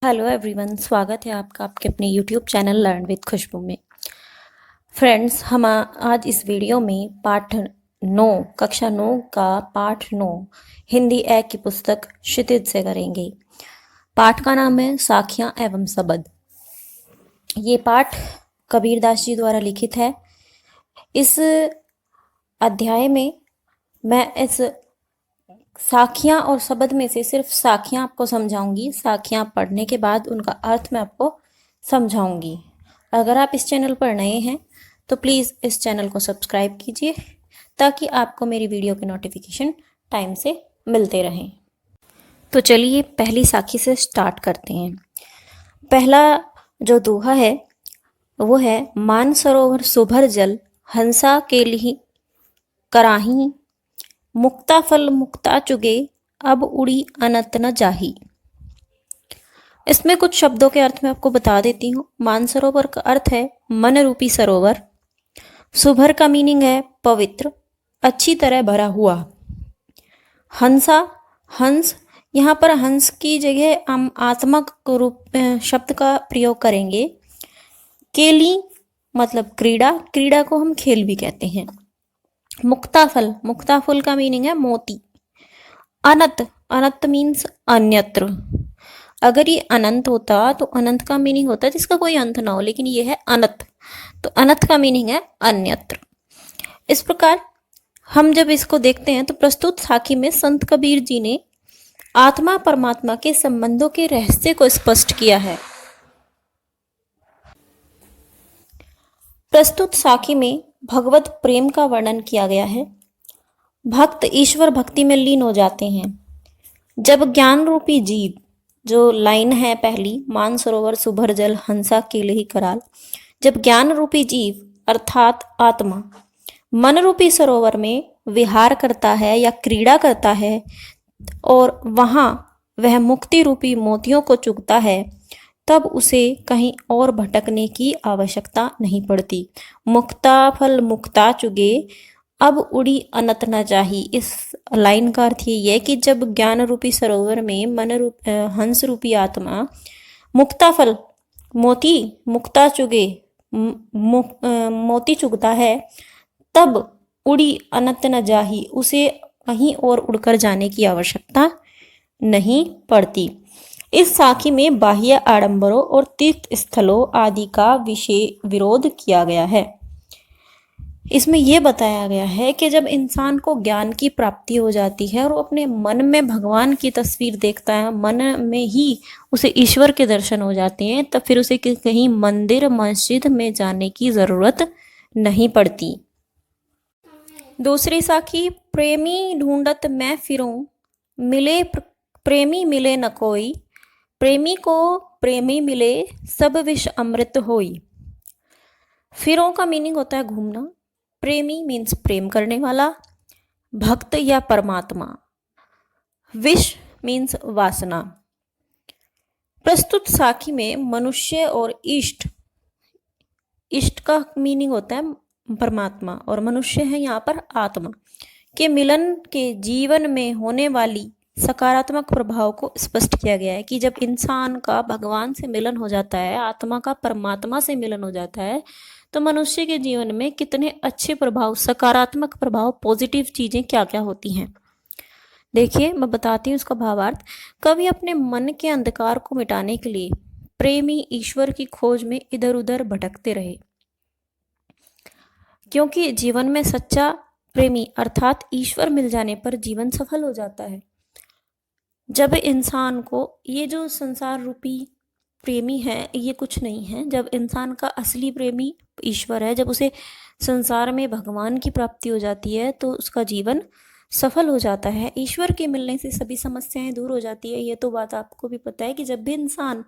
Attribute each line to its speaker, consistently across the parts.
Speaker 1: Hello everyone, स्वागत है आपका आपके अपने यूट्यूब चैनल लर्न विद खुशबू में। फ्रेंड्स, हम आज इस वीडियो में पाठ 9 कक्षा 9 का पाठ 9 हिंदी ए की पुस्तक क्षितिज से करेंगे। पाठ का नाम है साखियाँ एवं सबद। ये पाठ कबीरदास जी द्वारा लिखित है। इस अध्याय में मैं इस साखियाँ और शब्द में से सिर्फ साखियाँ आपको समझाऊंगी। साखियाँ पढ़ने के बाद उनका अर्थ मैं आपको समझाऊंगी। अगर आप इस चैनल पर नए हैं तो प्लीज़ इस चैनल को सब्सक्राइब कीजिए ताकि आपको मेरी वीडियो के नोटिफिकेशन टाइम से मिलते रहें। तो चलिए पहली साखी से स्टार्ट करते हैं। पहला जो दोहा है वो है, मान सरोवर सुभर जल हंसा के लिए कराही, मुक्ता फल मुक्ता चुगे अब उड़ी अनंत न जाही। इसमें कुछ शब्दों के अर्थ मैं आपको बता देती हूँ। मानसरोवर का अर्थ है मन रूपी सरोवर। सुभर का मीनिंग है पवित्र, अच्छी तरह भरा हुआ। हंसा, हंस, यहाँ पर हंस की जगह हम आत्मक रूप शब्द का प्रयोग करेंगे। केली मतलब क्रीड़ा, क्रीड़ा को हम खेल भी कहते हैं। मुक्ताफल, मुक्ताफल का मीनिंग है मोती। अनंत, अनंत मीन्स अन्यत्र। अगर ये अनंत होता तो अनंत का मीनिंग होता है जिसका कोई अंत ना हो, लेकिन ये है अनंत, तो अनंत का मीनिंग है अन्यत्र। इस प्रकार हम जब इसको देखते हैं तो प्रस्तुत साखी में संत कबीर जी ने आत्मा परमात्मा के संबंधों के रहस्य को स्पष्ट किया है। प्रस्तुत साखी में भगवत प्रेम का वर्णन किया गया है। भक्त ईश्वर भक्ति में लीन हो जाते हैं जब ज्ञान रूपी जीव, जो लाइन है पहली, मान सरोवर सुभर जल हंसा केले ही कराल, जब ज्ञान रूपी जीव अर्थात आत्मा मन रूपी सरोवर में विहार करता है या क्रीड़ा करता है और वहां वह मुक्ति रूपी मोतियों को चुगता है, तब उसे कहीं और भटकने की आवश्यकता नहीं पड़ती। मुक्ता फल मुक्ता चुगे अब उड़ी अनंत न जाही। इस लाइन का अर्थ ये है कि जब ज्ञान रूपी सरोवर में मन रूप हंस रूपी आत्मा मुक्ता फल मोती मुक्ता चुगे मोती चुगता है, तब उड़ी अनंत न जाही, उसे कहीं और उड़कर जाने की आवश्यकता नहीं पड़ती। इस साखी में बाह्य आडंबरों और तीर्थ स्थलों आदि का विरोध किया गया है। इसमें यह बताया गया है कि जब इंसान को ज्ञान की प्राप्ति हो जाती है और वो अपने मन में भगवान की तस्वीर देखता है, मन में ही उसे ईश्वर के दर्शन हो जाते हैं, तब फिर उसे कहीं मंदिर मस्जिद में जाने की जरूरत नहीं पड़ती। दूसरी साखी, प्रेमी ढूंढत मैं फिरूं मिले प्रेमी मिले न कोई, प्रेमी को प्रेमी मिले सब विष अमृत होई। फिरों का मीनिंग होता है घूमना। प्रेमी मीन्स प्रेम करने वाला, भक्त या परमात्मा। विष मीन्स वासना। प्रस्तुत साखी में मनुष्य और इष्ट, इष्ट का मीनिंग होता है परमात्मा और मनुष्य है यहाँ पर आत्मा, के मिलन के जीवन में होने वाली सकारात्मक प्रभाव को स्पष्ट किया गया है कि जब इंसान का भगवान से मिलन हो जाता है, आत्मा का परमात्मा से मिलन हो जाता है, तो मनुष्य के जीवन में कितने अच्छे प्रभाव, सकारात्मक प्रभाव, पॉजिटिव चीजें क्या क्या होती हैं। देखिए मैं बताती हूँ इसका भावार्थ। कवि अपने मन के अंधकार को मिटाने के लिए प्रेमी ईश्वर की खोज में इधर उधर भटकते रहे, क्योंकि जीवन में सच्चा प्रेमी अर्थात ईश्वर मिल जाने पर जीवन सफल हो जाता है। जब इंसान को ये जो संसार रूपी प्रेमी है ये कुछ नहीं है, जब इंसान का असली प्रेमी ईश्वर है, जब उसे संसार में भगवान की प्राप्ति हो जाती है तो उसका जीवन सफल हो जाता है। ईश्वर के मिलने से सभी समस्याएं दूर हो जाती है। ये तो बात आपको भी पता है कि जब भी इंसान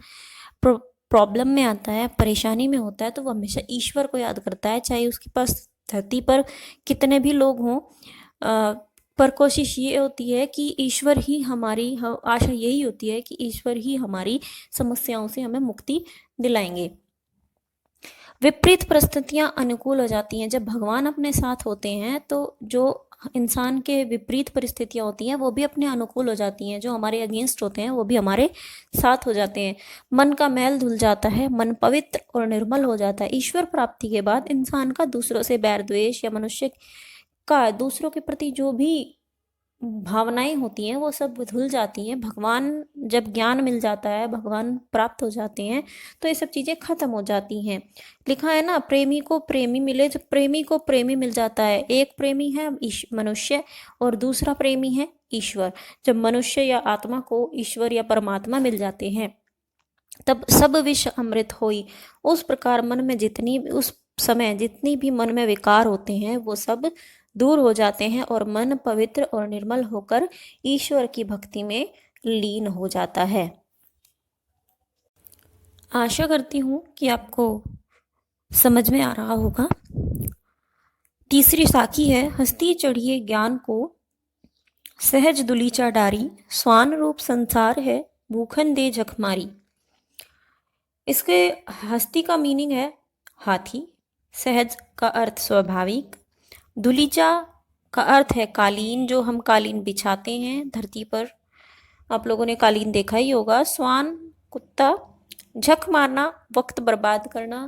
Speaker 1: प्रॉब्लम में आता है, परेशानी में होता है, तो वो हमेशा ईश्वर को याद करता है, चाहे उसके पास धरती पर कितने भी लोग हों। पर कोशिश ये होती है कि ईश्वर ही हमारी, आशा यही होती है कि ईश्वर ही हमारी समस्याओं से हमें मुक्ति दिलाएंगे। विपरीत परिस्थितियां अनुकूल हो जाती हैं। जब भगवान अपने साथ होते हैं तो जो इंसान के विपरीत परिस्थितियां होती हैं वो भी अपने अनुकूल हो जाती हैं, जो हमारे अगेंस्ट होते हैं वो भी हमारे साथ हो जाते हैं। मन का मैल धुल जाता है, मन पवित्र और निर्मल हो जाता है। ईश्वर प्राप्ति के बाद इंसान का दूसरों से बैर द्वेष या मनुष्य का दूसरों के प्रति जो भी भावनाएं होती हैं वो सब धुल जाती हैं। भगवान, जब ज्ञान मिल जाता है, भगवान प्राप्त हो जाते हैं, तो ये सब चीज़ें खत्म हो जाती हैं। लिखा है ना, प्रेमी को प्रेमी मिले। जब प्रेमी को प्रेमी मिल जाता है, एक प्रेमी है मनुष्य और दूसरा प्रेमी है ईश्वर। जब मनुष्य या आत्मा को ईश्वर या परमात्मा मिल जाते हैं तब सब विष अमृत होई। उस प्रकार मन में उस समय जितनी भी मन में विकार होते हैं वो सब दूर हो जाते हैं और मन पवित्र और निर्मल होकर ईश्वर की भक्ति में लीन हो जाता है। आशा करती हूँ कि आपको समझ में आ रहा होगा। तीसरी साखी है, हस्ती चढ़िए ज्ञान को सहज दुलीचा डारी, स्वान रूप संसार है भूखन दे झकमारी। इसके हस्ती का मीनिंग है हाथी, सहज का अर्थ स्वाभाविक, दुलीचा का अर्थ है कालीन, जो हम कालीन बिछाते हैं धरती पर, आप लोगों ने कालीन देखा ही होगा। स्वान कुत्ता, झक मारना वक्त बर्बाद करना,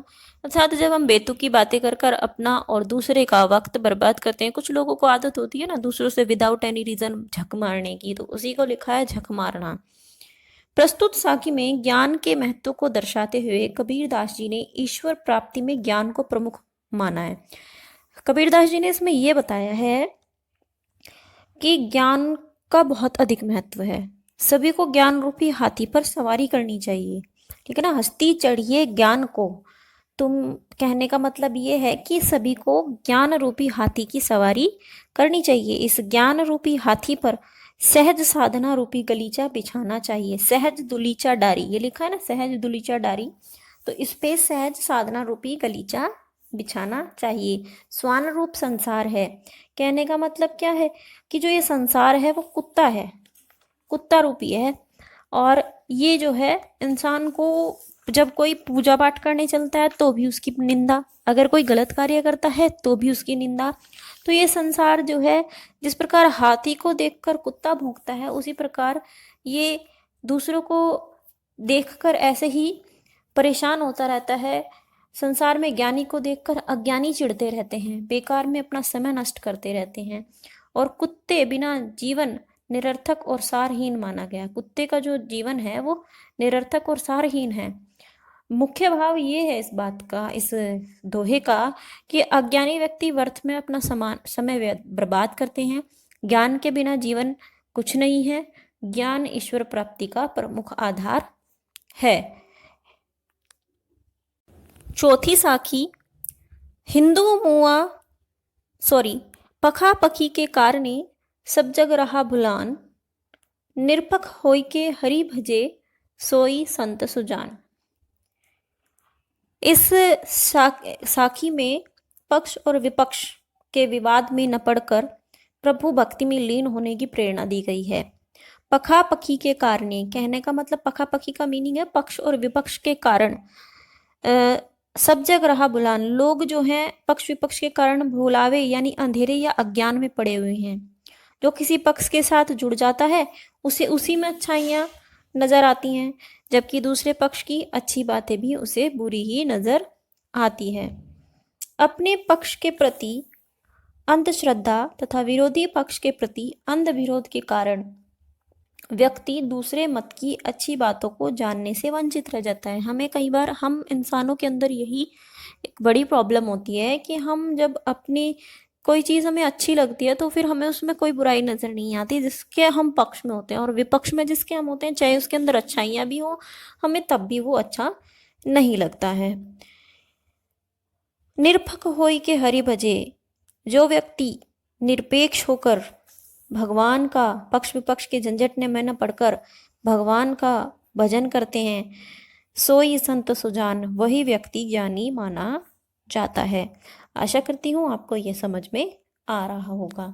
Speaker 1: अर्थात जब हम बेतुकी बातें कर कर अपना और दूसरे का वक्त बर्बाद करते हैं। कुछ लोगों को आदत होती है ना दूसरों से विदाउट एनी रीजन झक मारने की, तो उसी को लिखा है झक मारना। प्रस्तुत साखी में ज्ञान के महत्व को दर्शाते हुए कबीरदास जी ने ईश्वर प्राप्ति में ज्ञान को प्रमुख माना है। कबीरदास जी ने इसमें यह बताया है कि ज्ञान का बहुत अधिक महत्व है। सभी को ज्ञान रूपी हाथी पर सवारी करनी चाहिए, ठीक है ना। हस्ती चढ़िए ज्ञान को, तुम कहने का मतलब ये है कि सभी को ज्ञान रूपी हाथी की सवारी करनी चाहिए। इस ज्ञान रूपी हाथी पर सहज साधना रूपी गलीचा बिछाना चाहिए। सहज दुलीचा डारी, ये लिखा है ना, सहज दुलीचा डारी, तो इस पे सहज साधना रूपी गलीचा बिछाना चाहिए। स्वान रूप संसार है, कहने का मतलब क्या है कि जो ये संसार है वो कुत्ता है, कुत्ता रूपी है। और ये जो है इंसान को जब कोई पूजा पाठ करने चलता है तो भी उसकी निंदा, अगर कोई गलत कार्य करता है तो भी उसकी निंदा। तो ये संसार जो है, जिस प्रकार हाथी को देखकर कुत्ता भौंकता है, उसी प्रकार ये दूसरों को देखकर ऐसे ही परेशान होता रहता है। संसार में ज्ञानी को देखकर अज्ञानी चिढ़ते रहते हैं, बेकार में अपना समय नष्ट करते रहते हैं। और कुत्ते बिना जीवन निरर्थक और सारहीन माना गया। कुत्ते का जो जीवन है वो निरर्थक और सारहीन है। मुख्य भाव ये है इस बात का, इस दोहे का, कि अज्ञानी व्यक्ति व्यर्थ में अपना समय बर्बाद करते हैं। ज्ञान के बिना जीवन कुछ नहीं है। ज्ञान ईश्वर प्राप्ति का प्रमुख आधार है। चौथी साखी, हिंदू मुआ पखा पखी के कारणे सब जग रहा भुलान, निरपख होई के हरि भजे सोई संत सुजान। इस साखी में पक्ष और विपक्ष के विवाद में न पड़कर प्रभु भक्ति में लीन होने की प्रेरणा दी गई है। पखा पखी के कारणे, कहने का मतलब पखा पखी का मीनिंग है पक्ष और विपक्ष के कारण। सब जग रहा भुलान, लोग जो हैं पक्ष विपक्ष के कारण भुलावे यानी अंधेरे या अज्ञान में पड़े हुए हैं। जो किसी पक्ष के साथ जुड़ जाता है उसे उसी में अच्छाइयाँ नजर आती हैं, जबकि दूसरे पक्ष की अच्छी बातें भी उसे बुरी ही नजर आती है। अपने पक्ष के प्रति अंधश्रद्धा तथा विरोधी पक्ष के प्रति अंध विरोध के कारण व्यक्ति दूसरे मत की अच्छी बातों को जानने से वंचित रह जाता है। हमें कई बार, हम इंसानों के अंदर यही एक बड़ी प्रॉब्लम होती है कि हम जब अपनी कोई चीज़ हमें अच्छी लगती है तो फिर हमें उसमें कोई बुराई नज़र नहीं आती जिसके हम पक्ष में होते हैं, और विपक्ष में जिसके हम होते हैं चाहे उसके अंदर अच्छाइयाँ भी हो, हमें तब भी वो अच्छा नहीं लगता है। निरपख होई के हरि भजे, जो व्यक्ति निरपेक्ष होकर भगवान का पक्ष विपक्ष के झंझट में न पड़कर भगवान का भजन करते हैं, सोई संत सुजान, वही व्यक्ति ज्ञानी माना जाता है। आशा करती हूँ आपको यह समझ में आ रहा होगा।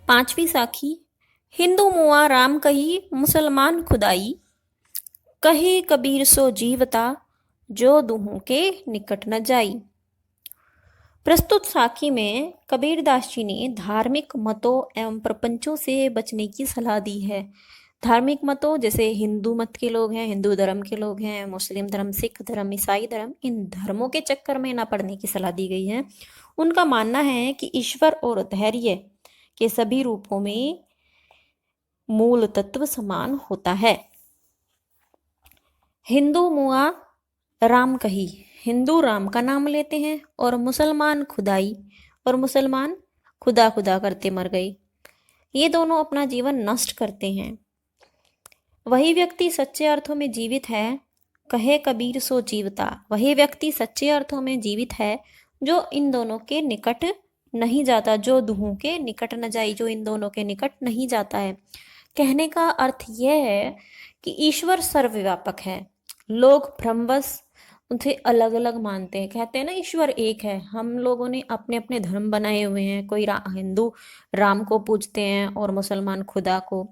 Speaker 1: पांचवी साखी, हिंदू मुआ राम कही मुसलमान खुदाई, कहे कबीर सो जीवता जो दूहों के निकट न जाई। प्रस्तुत साखी में कबीरदास जी ने धार्मिक मतों एवं प्रपंचों से बचने की सलाह दी है। धार्मिक मतों जैसे हिंदू मत के लोग हैं, हिंदू धर्म के लोग हैं, मुस्लिम धर्म, सिख धर्म, ईसाई धर्म, इन धर्मों के चक्कर में ना पड़ने की सलाह दी गई है। उनका मानना है कि ईश्वर और धैर्य के सभी रूपों में मूल तत्व समान होता है। हिंदू मुआ राम कही, हिंदू राम का नाम लेते हैं और मुसलमान खुदाई और मुसलमान खुदा खुदा करते मर गए। ये दोनों अपना जीवन नष्ट करते हैं। वही व्यक्ति सच्चे अर्थों में जीवित है, कहे कबीर सो जीवता। वही व्यक्ति सच्चे अर्थों में जीवित है जो इन दोनों के निकट नहीं जाता, जो दुहों के निकट न जाई, जो इन दोनों के निकट नहीं जाता है। कहने का अर्थ यह है कि ईश्वर सर्वव्यापक है। लोग भ्रमवश उनसे अलग अलग मानते हैं, कहते हैं ना ईश्वर एक है। हम लोगों ने अपने अपने धर्म बनाए हुए हैं। कोई हिंदू राम को पूजते हैं और मुसलमान खुदा को।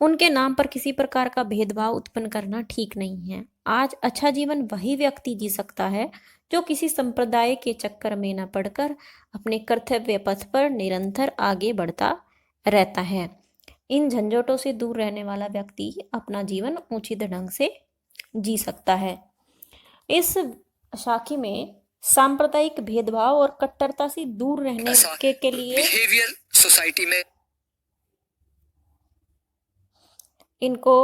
Speaker 1: उनके नाम पर किसी प्रकार का भेदभाव उत्पन्न करना ठीक नहीं है। आज अच्छा जीवन वही व्यक्ति जी सकता है जो किसी संप्रदाय के चक्कर में न पड़कर अपने कर्तव्य पथ पर निरंतर आगे बढ़ता रहता है। इन झंझटों से दूर रहने वाला व्यक्ति अपना जीवन उचित ढंग से जी सकता है। इस साखी में सांप्रदायिक भेदभाव और कट्टरता से दूर रहने के लिए बिहेवियर सोसाइटी में इनको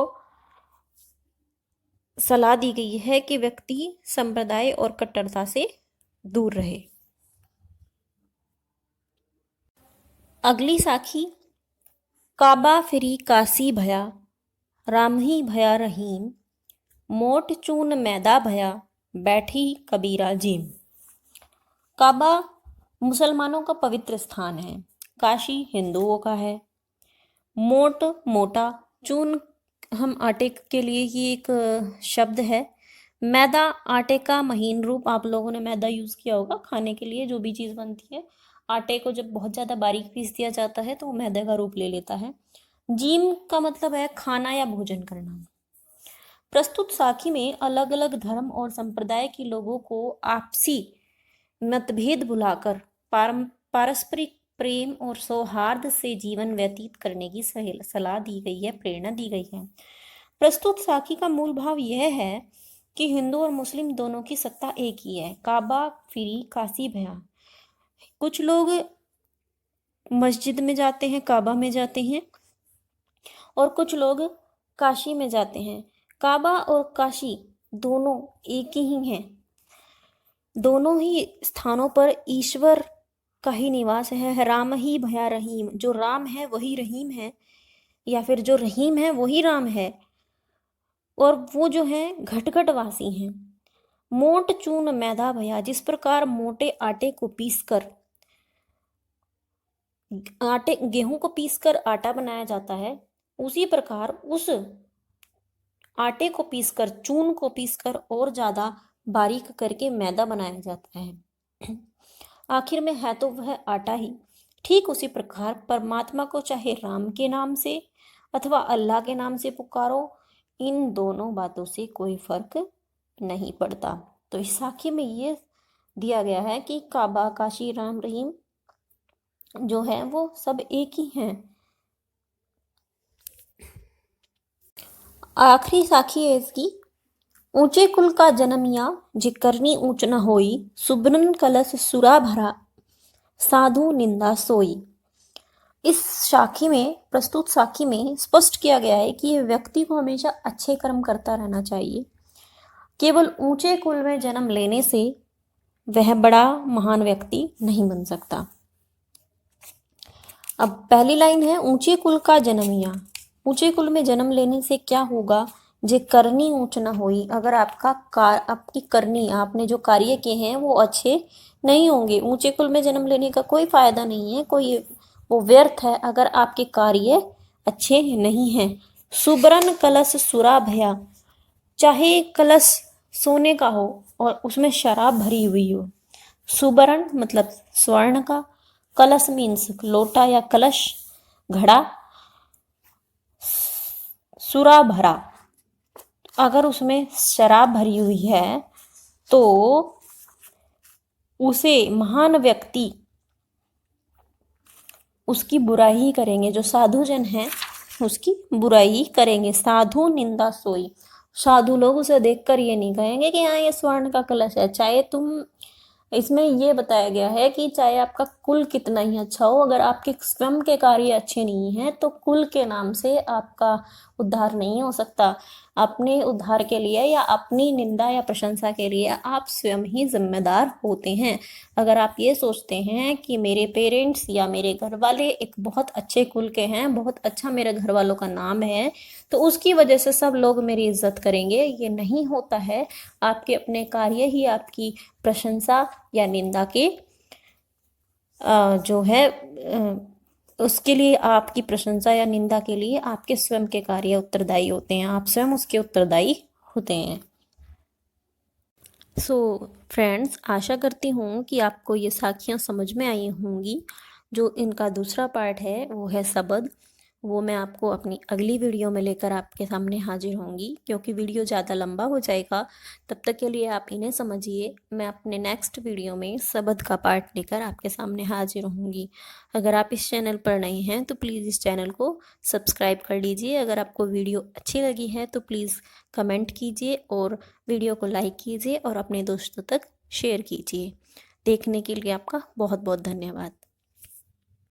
Speaker 1: सलाह दी गई है कि व्यक्ति संप्रदाय और कट्टरता से दूर रहे। अगली साखी, काबा फिरी काशी भया, राम ही भया रहीम, मोट चून मैदा भया, बैठी कबीरा जीम। काबा मुसलमानों का पवित्र स्थान है, काशी हिंदुओं का है। मोट मोटा, चून हम आटे के लिए ही एक शब्द है। मैदा आटे का महीन रूप। आप लोगों ने मैदा यूज़ किया होगा खाने के लिए, जो भी चीज़ बनती है। आटे को जब बहुत ज़्यादा बारीक पीस दिया जाता है तो वो मैदे का रूप ले लेता है। जीम का मतलब है खाना या भोजन करना। प्रस्तुत साखी में अलग अलग धर्म और संप्रदाय के लोगों को आपसी मतभेद भुलाकर पारस्परिक प्रेम और सौहार्द से जीवन व्यतीत करने की सलाह दी गई है, प्रेरणा दी गई है। प्रस्तुत साखी का मूल भाव यह है कि हिंदू और मुस्लिम दोनों की सत्ता एक ही है। काबा फिरी काशी भया। कुछ लोग मस्जिद में जाते हैं, काबा में जाते हैं, और कुछ लोग काशी में जाते हैं। काबा और काशी दोनों एक ही हैं। दोनों ही स्थानों पर ईश्वर का ही निवास है। राम ही भया रहीम, जो राम है वही रहीम है, या फिर जो रहीम है वही राम है। और वो जो है घट घट वासी हैं। मोट चून मैदा भया, जिस प्रकार मोटे आटे को पीसकर गेहूं को पीसकर आटा बनाया जाता है, उसी प्रकार उस आटे को पीसकर, चून को पीसकर और ज्यादा बारीक करके मैदा बनाया जाता है। आखिर में है तो वह आटा ही। ठीक उसी प्रकार परमात्मा को चाहे राम के नाम से अथवा अल्लाह के नाम से पुकारो, इन दोनों बातों से कोई फर्क नहीं पड़ता। तो इस साखी में ये दिया गया है कि काबा, काशी, राम, रहीम जो है वो सब एक ही हैं। आखिरी साखी है इसकी, ऊंचे कुल का जन्मिया, जे करनी ऊंच न होई, सुब्रन कलश सुरा भरा, साधु निंदा सोई। इस साखी में, प्रस्तुत साखी में स्पष्ट किया गया है कि व्यक्ति को हमेशा अच्छे कर्म करता रहना चाहिए। केवल ऊंचे कुल में जन्म लेने से वह बड़ा महान व्यक्ति नहीं बन सकता। अब पहली लाइन है, ऊंचे कुल का जन्मिया। ऊंचे कुल में जन्म लेने से क्या होगा? जे करनी ऊंच न होई, अगर आपकी करनी, आपने जो कार्य किए हैं वो अच्छे नहीं होंगे। ऊंचे कुल में जन्म लेने का कोई फायदा नहीं है, कोई वो व्यर्थ है अगर आपके कार्य अच्छे नहीं हैं। सुबरन कलश सुरा भया, चाहे कलश सोने का हो और उसमें शराब भरी हुई हो। सुबरन मतलब स्वर्ण का, कलश मीन्स लोटा या कलश, घड़ा, सुरा भरा, अगर उसमें शराब भरी हुई है तो उसे महान व्यक्ति उसकी बुराई करेंगे, जो साधुजन हैं उसकी बुराई करेंगे। साधु निंदा सोई, साधु लोग उसे देखकर ये नहीं कहेंगे कि हाँ ये स्वर्ण का कलश है। चाहे तुम, इसमें ये बताया गया है कि चाहे आपका कुल कितना ही अच्छा हो, अगर आपके स्वयं के कार्य अच्छे नहीं हैं तो कुल के नाम से आपका उद्धार नहीं हो सकता। अपने उद्धार के लिए या अपनी निंदा या प्रशंसा के लिए आप स्वयं ही जिम्मेदार होते हैं। अगर आप ये सोचते हैं कि मेरे पेरेंट्स या मेरे घर वाले एक बहुत अच्छे कुल के हैं, बहुत अच्छा मेरे घर वालों का नाम है, तो उसकी वजह से सब लोग मेरी इज्जत करेंगे, ये नहीं होता है। आपके अपने कार्य ही आपकी प्रशंसा या निंदा के जो है उसके लिए, आपकी प्रशंसा या निंदा के लिए आपके स्वयं के कार्य उत्तरदायी होते हैं, आप स्वयं उसके उत्तरदायी होते हैं। सो फ्रेंड्स, आशा करती हूँ कि आपको ये साखियाँ समझ में आई होंगी। जो इनका दूसरा पार्ट है वो है शबद, वो मैं आपको अपनी अगली वीडियो में लेकर आपके सामने हाजिर होंगी, क्योंकि वीडियो ज़्यादा लंबा हो जाएगा। तब तक के लिए आप इन्हें समझिए, मैं अपने नेक्स्ट वीडियो में शबद का पार्ट लेकर आपके सामने हाजिर होंगी। अगर आप इस चैनल पर नए हैं तो प्लीज़ इस चैनल को सब्सक्राइब कर लीजिए। अगर आपको वीडियो अच्छी लगी है तो प्लीज़ कमेंट कीजिए और वीडियो को लाइक कीजिए और अपने दोस्तों तक शेयर कीजिए। देखने के लिए आपका बहुत बहुत धन्यवाद।